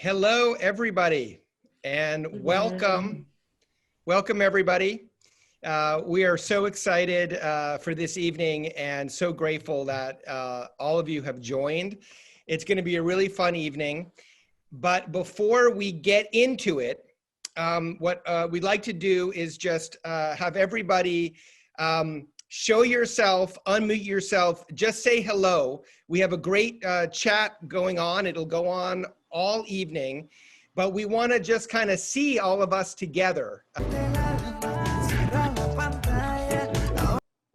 Hello, everybody, and welcome. Welcome, everybody. We are so excited for this evening and so grateful that all of you have joined. It's going to be a really fun evening. But before we get into it, what we'd like to do is just have everybody show yourself, unmute yourself, just say hello. We have a great chat going on. It'll go on all evening, but we want to just kind of see all of us together.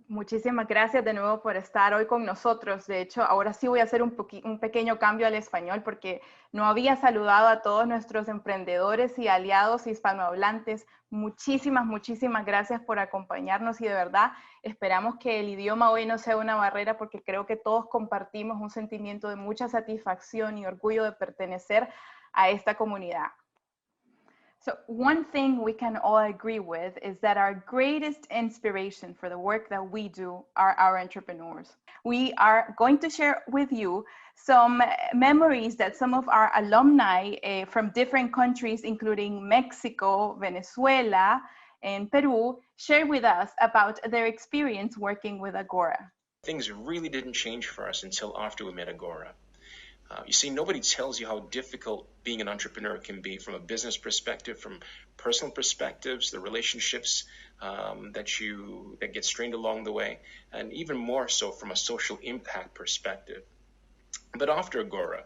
Muchísimas gracias de nuevo por estar hoy con nosotros. De hecho, ahora sí voy a hacer un pequeño cambio al español porque no había saludado a todos nuestros emprendedores y aliados hispanohablantes. Muchísimas gracias por acompañarnos y de verdad esperamos que el idioma hoy no sea una barrera porque creo que todos compartimos un sentimiento de mucha satisfacción y orgullo de pertenecer a esta comunidad. So one thing we can all agree with is that our greatest inspiration for the work that we do are our entrepreneurs. We are going to share with you some memories that some of our alumni from different countries, including Mexico, Venezuela, and Peru, share with us about their experience working with Agora. Things really didn't change for us until after we met Agora. You see, nobody tells you how difficult being an entrepreneur can be from a business perspective, from personal perspectives, the relationships that get strained along the way, and even more so from a social impact perspective. But after Agora,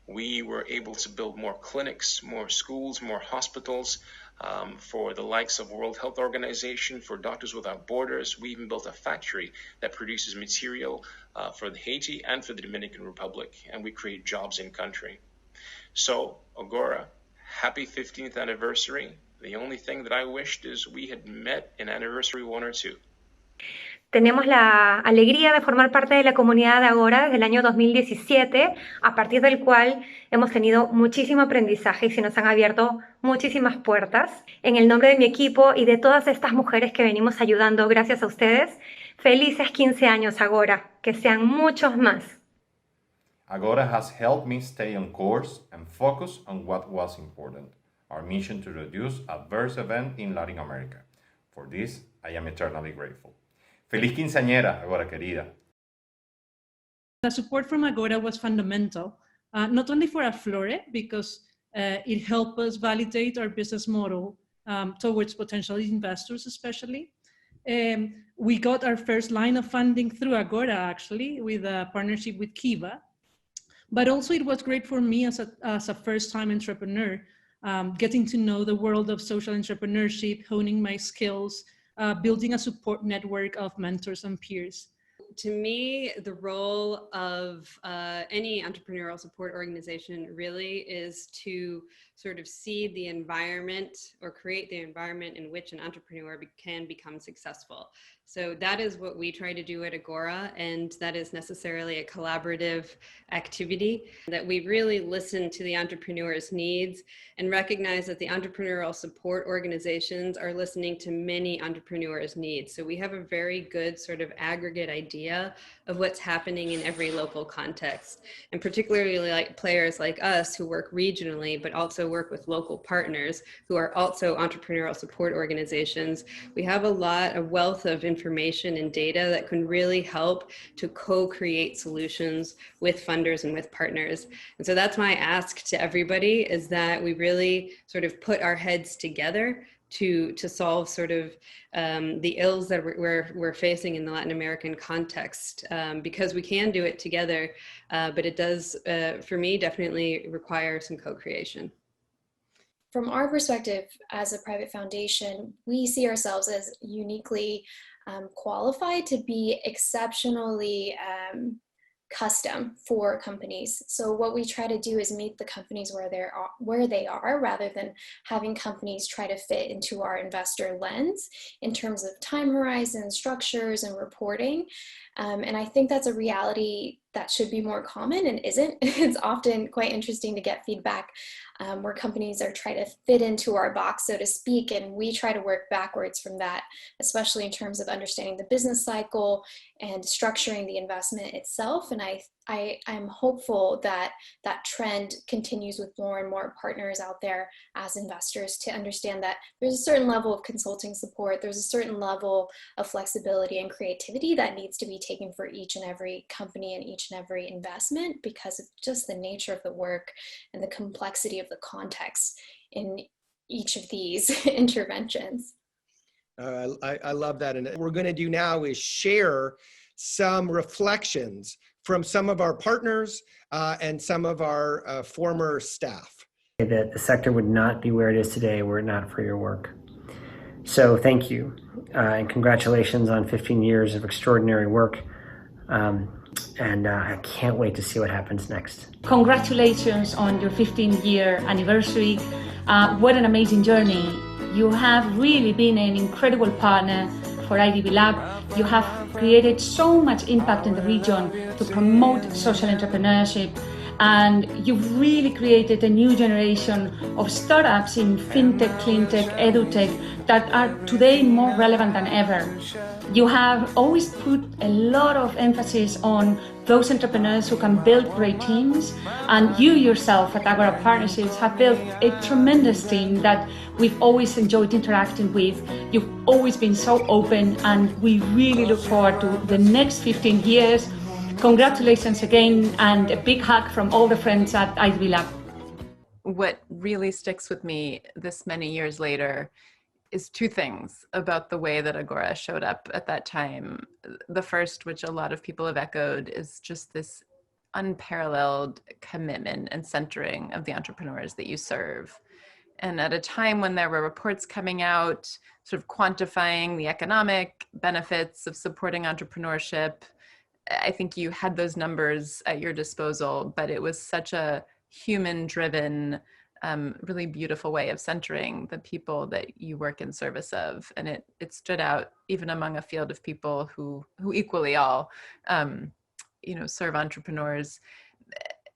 we were able to build more clinics, more schools, more hospitals for the likes of World Health Organization, for Doctors Without Borders. We even built a factory that produces material for Haiti and for the Dominican Republic, and we create jobs in country. So, Agora, happy 15th anniversary. The only thing that I wished is we had met in anniversary 1 or 2. Tenemos la alegría de formar parte de la comunidad de Agora desde el año 2017, a partir del cual hemos tenido muchísimo aprendizaje y se nos han abierto muchísimas puertas. En el nombre de mi equipo y de todas estas mujeres que venimos ayudando gracias a ustedes, felices 15 años Agora, que sean muchos más. Agora has helped me stay on course and focus on what was important, our mission to reduce adverse events in Latin America. For this, I am eternally grateful. Feliz quinceañera, Agora querida. The support from Agora was fundamental, not only for Aflore, because it helped us validate our business model towards potential investors, especially. We got our first line of funding through Agora, actually, with a partnership with Kiva. But also it was great for me as a first-time entrepreneur, getting to know the world of social entrepreneurship, honing my skills, building a support network of mentors and peers. To me, the role of any entrepreneurial support organization really is to sort of seed the environment or create the environment in which an entrepreneur can become successful. So that is what we try to do at Agora, and that is necessarily a collaborative activity, that we really listen to the entrepreneur's needs and recognize that the entrepreneurial support organizations are listening to many entrepreneurs' needs. So we have a very good sort of aggregate idea of what's happening in every local context, and particularly like players like us who work regionally, but also work with local partners who are also entrepreneurial support organizations. We have a wealth of information and data that can really help to co-create solutions with funders and with partners. And so that's my ask to everybody, is that we really sort of put our heads together to solve sort of the ills that we're facing in the Latin American context, because we can do it together, but it does, for me, definitely require some co-creation. From our perspective as a private foundation, we see ourselves as uniquely qualified to be exceptionally custom for companies. So what we try to do is meet the companies where they are, rather than having companies try to fit into our investor lens in terms of time horizon, structures, and reporting. And I think that's a reality that should be more common and isn't. It's often quite interesting to get feedback where companies are trying to fit into our box, so to speak, and we try to work backwards from that, especially in terms of understanding the business cycle and structuring the investment itself. And I I'm hopeful that that trend continues with more and more partners out there as investors to understand that there's a certain level of consulting support, there's a certain level of flexibility and creativity that needs to be taken for each and every company and each and every investment because of just the nature of the work and the complexity of the context in each of these interventions. I love that. And what we're going to do now is share some reflections from some of our partners and some of our former staff. That the sector would not be where it is today were it not for your work. So thank you, and congratulations on 15 years of extraordinary work. And I can't wait to see what happens next. Congratulations on your 15-year anniversary. What an amazing journey. You have really been an incredible partner for IDB Lab. You have created so much impact in the region to promote social entrepreneurship, and you've really created a new generation of startups in fintech, cleantech, edutech that are today more relevant than ever. You have always put a lot of emphasis on those entrepreneurs who can build great teams, and you yourself at Agora Partnerships have built a tremendous team that we've always enjoyed interacting with. You've always been so open, and we really look forward to the next 15 years. Congratulations again, and a big hug from all the friends at IDB Lab. What really sticks with me this many years later is two things about the way that Agora showed up at that time. The first, which a lot of people have echoed, is just this unparalleled commitment and centering of the entrepreneurs that you serve. And at a time when there were reports coming out, sort of quantifying the economic benefits of supporting entrepreneurship, I think you had those numbers at your disposal, but it was such a human-driven, really beautiful way of centering the people that you work in service of. And it stood out even among a field of people who equally all, serve entrepreneurs.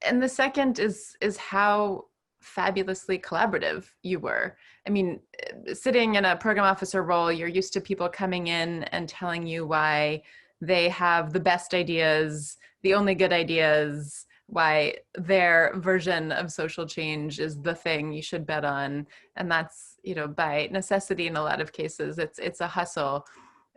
And the second is how fabulously collaborative you were. I mean, sitting in a program officer role, you're used to people coming in and telling you why they have the best ideas, the only good ideas, why their version of social change is the thing you should bet on. And that's, by necessity in a lot of cases, it's a hustle.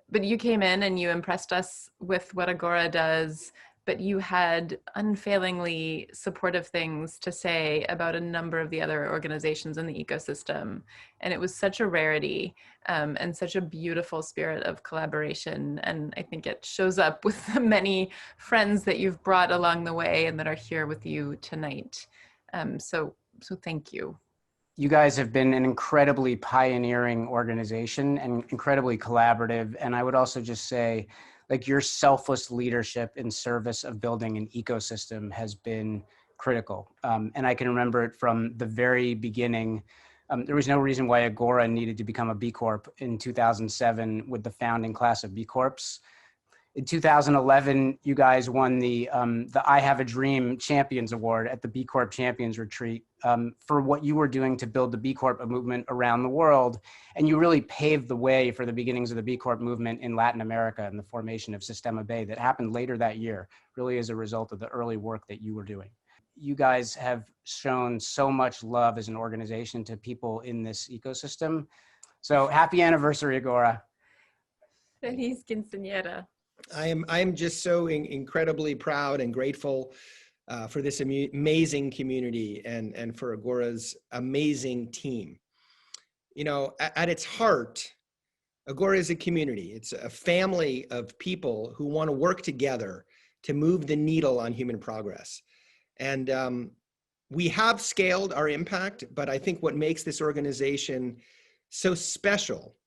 But you came in and you impressed us with what Agora does, but you had unfailingly supportive things to say about a number of the other organizations in the ecosystem. And it was such a rarity and such a beautiful spirit of collaboration. And I think it shows up with the many friends that you've brought along the way and that are here with you tonight. So thank you. You guys have been an incredibly pioneering organization and incredibly collaborative. And I would also just say, like, your selfless leadership in service of building an ecosystem has been critical. And I can remember it from the very beginning. There was no reason why Agora needed to become a B Corp in 2007 with the founding class of B Corps. In 2011, you guys won the I Have a Dream Champions Award at the B Corp Champions Retreat for what you were doing to build the B Corp movement around the world. And you really paved the way for the beginnings of the B Corp movement in Latin America and the formation of Sistema B that happened later that year, really as a result of the early work that you were doing. You guys have shown so much love as an organization to people in this ecosystem. So happy anniversary, Agora. Feliz quinceañera. I am just so incredibly proud and grateful for this amazing community and for Agora's amazing team. At its heart, Agora is a community. It's a family of people who want to work together to move the needle on human progress. And we have scaled our impact, but I think what makes this organization so special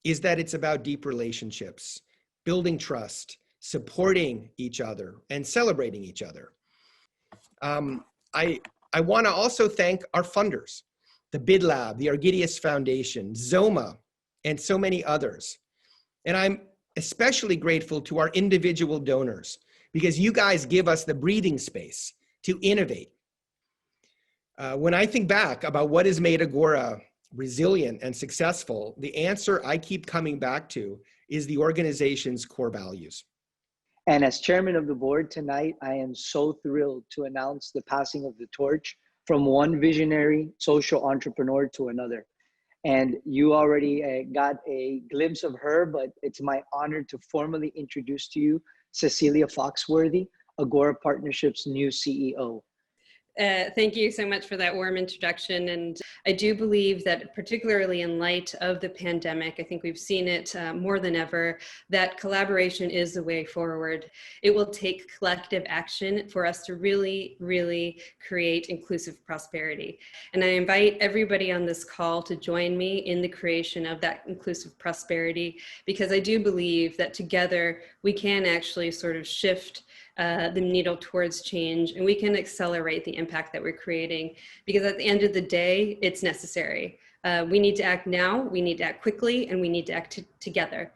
is that it's about deep relationships, building trust, supporting each other, and celebrating each other. I want to also thank our funders, the Bid Lab, the Argidius Foundation, Zoma, and so many others. And I'm especially grateful to our individual donors because you guys give us the breathing space to innovate. When I think back about what has made Agora resilient and successful, the answer I keep coming back to is the organization's core values. And as chairman of the board tonight, I am so thrilled to announce the passing of the torch from one visionary social entrepreneur to another. And you already got a glimpse of her, but it's my honor to formally introduce to you Cecilia Foxworthy, Agora Partnership's new CEO. Thank you so much for that warm introduction. And I do believe that particularly in light of the pandemic, I think we've seen it more than ever, that collaboration is the way forward. It will take collective action for us to really, really create inclusive prosperity. And I invite everybody on this call to join me in the creation of that inclusive prosperity, because I do believe that together we can actually sort of shift the needle towards change, and we can accelerate the impact that we're creating, because at the end of the day, it's necessary. We need to act now, we need to act quickly, and we need to act together.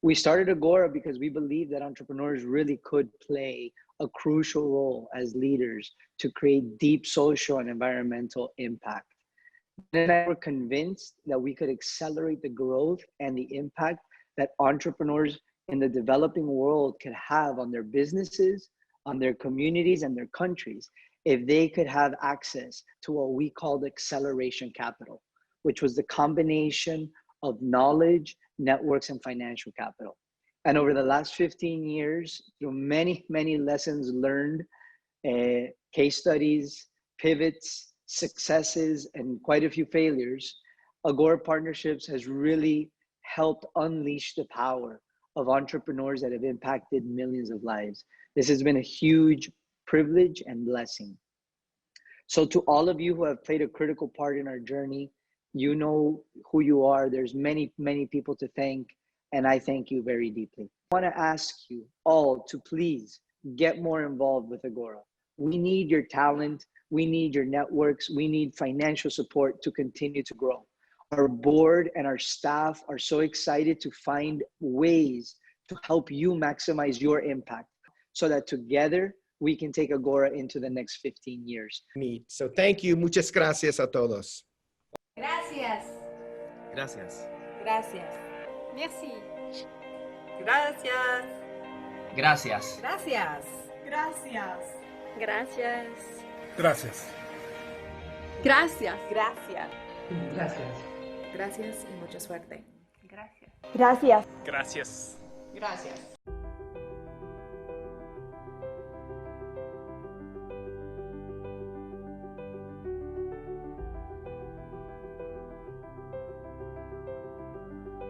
We started Agora because we believe that entrepreneurs really could play a crucial role as leaders to create deep social and environmental impact. Then I were convinced that we could accelerate the growth and the impact that entrepreneurs in the developing world could have on their businesses, on their communities, and their countries if they could have access to what we called acceleration capital, which was the combination of knowledge, networks, and financial capital. And over the last 15 years, through many, many lessons learned, case studies, pivots, successes, and quite a few failures, Agora Partnerships has really helped unleash the power of entrepreneurs that have impacted millions of lives. This has been a huge privilege and blessing. So to all of you who have played a critical part in our journey, you know who you are. There's many, many people to thank, and I thank you very deeply. I want to ask you all to please get more involved with Agora. We need your talent, we need your networks, we need financial support to continue to grow. Our board and our staff are so excited to find ways to help you maximize your impact so that together we can take Agora into the next 15 years. So thank you. Muchas gracias a todos. Gracias. Gracias. Gracias. Merci. Gracias. Gracias. Gracias. Gracias. Gracias. Gracias. Gracias. Gracias. Gracias. Gracias y mucha suerte. Gracias. Gracias. Gracias. Gracias.